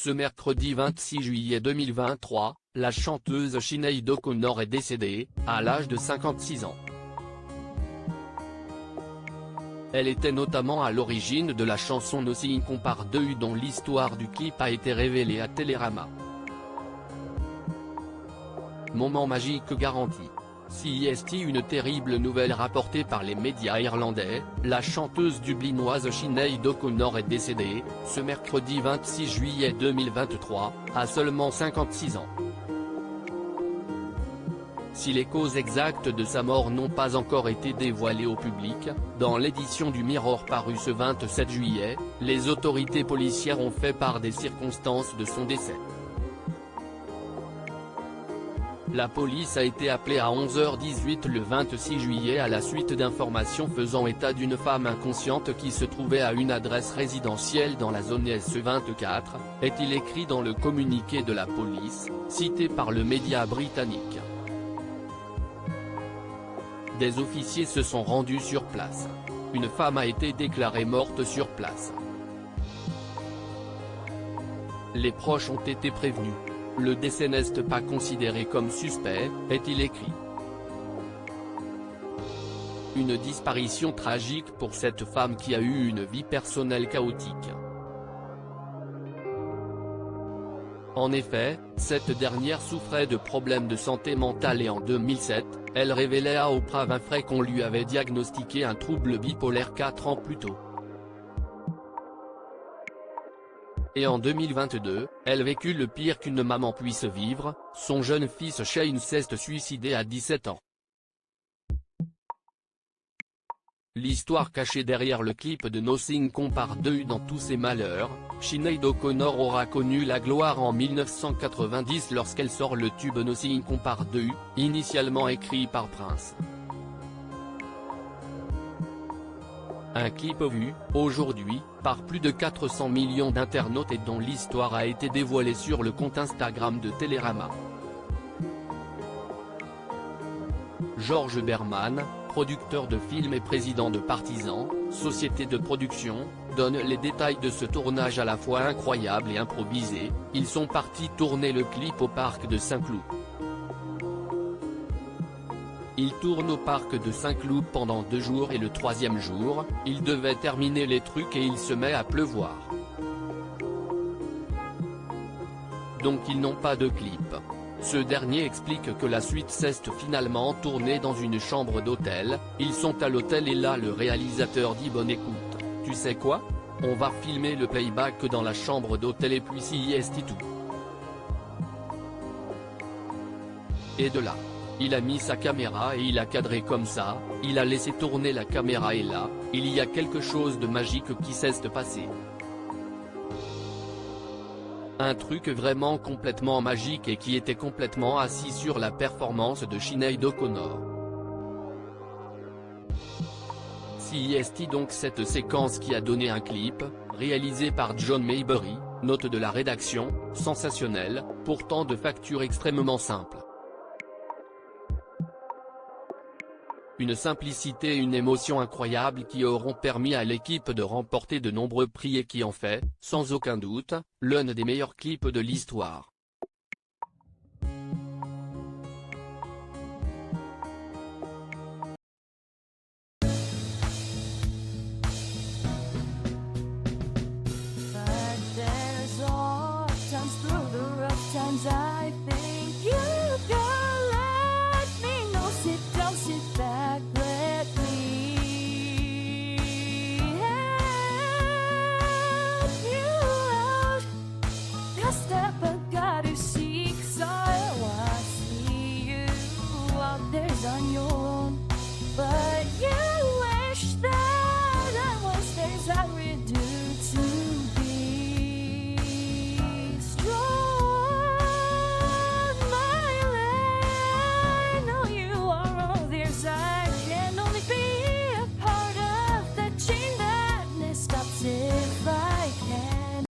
Ce mercredi 26 juillet 2023, la chanteuse Sinéad O'Connor est décédée, à l'âge de 56 ans. Elle était notamment à l'origine de la chanson Nothing Compares to You dont l'histoire du clip a été révélée à Télérama. Moment magique garanti. CIST. Une terrible nouvelle rapportée par les médias irlandais, la chanteuse dublinoise Sinéad O'Connor est décédée, ce mercredi 26 juillet 2023, à seulement 56 ans. Si les causes exactes de sa mort n'ont pas encore été dévoilées au public, dans l'édition du Mirror parue ce 27 juillet, les autorités policières ont fait part des circonstances de son décès. La police a été appelée à 11h18 le 26 juillet à la suite d'informations faisant état d'une femme inconsciente qui se trouvait à une adresse résidentielle dans la zone SE24, est-il écrit dans le communiqué de la police, cité par le média britannique. Des officiers se sont rendus sur place. Une femme a été déclarée morte sur place. Les proches ont été prévenus. Le décès n'est pas considéré comme suspect, est-il écrit. Une disparition tragique pour cette femme qui a eu une vie personnelle chaotique. En effet, cette dernière souffrait de problèmes de santé mentale et en 2007, elle révélait à Oprah Winfrey qu'on lui avait diagnostiqué un trouble bipolaire 4 ans plus tôt. Et en 2022, elle vécut le pire qu'une maman puisse vivre, son jeune fils Shane s'est suicidé à 17 ans. L'histoire cachée derrière le clip de Nothing Compares to You. Dans tous ses malheurs, Sinéad O'Connor aura connu la gloire en 1990 lorsqu'elle sort le tube Nothing Compares to You, initialement écrit par Prince. Un clip vu, aujourd'hui, par plus de 400 millions d'internautes et dont l'histoire a été dévoilée sur le compte Instagram de Télérama. George Berman, producteur de films et président de Partizan, société de production, donne les détails de ce tournage à la fois incroyable et improvisé. Ils sont partis tourner le clip au parc de Saint-Cloud. Ils tournent au parc de Saint-Cloud pendant 2 jours et le 3e jour, ils devaient terminer les trucs et il se met à pleuvoir. Donc ils n'ont pas de clip. Ce dernier explique que la suite s'est finalement tournée dans une chambre d'hôtel. Ils sont à l'hôtel et là le réalisateur dit bonne écoute, tu sais quoi? On va filmer le playback dans la chambre d'hôtel et puis CIST tout. Et de là. Il a mis sa caméra et il a cadré comme ça, il a laissé tourner la caméra et là, il y a quelque chose de magique qui s'est passé. Un truc vraiment complètement magique et qui était complètement assis sur la performance de Sinéad O'Connor. CIST. Donc cette séquence qui a donné un clip, réalisé par John Maybury, note de la rédaction, sensationnel, pourtant de facture extrêmement simple. Une simplicité et une émotion incroyables qui auront permis à l'équipe de remporter de nombreux prix et qui en fait, sans aucun doute, l'un des meilleurs clips de l'histoire.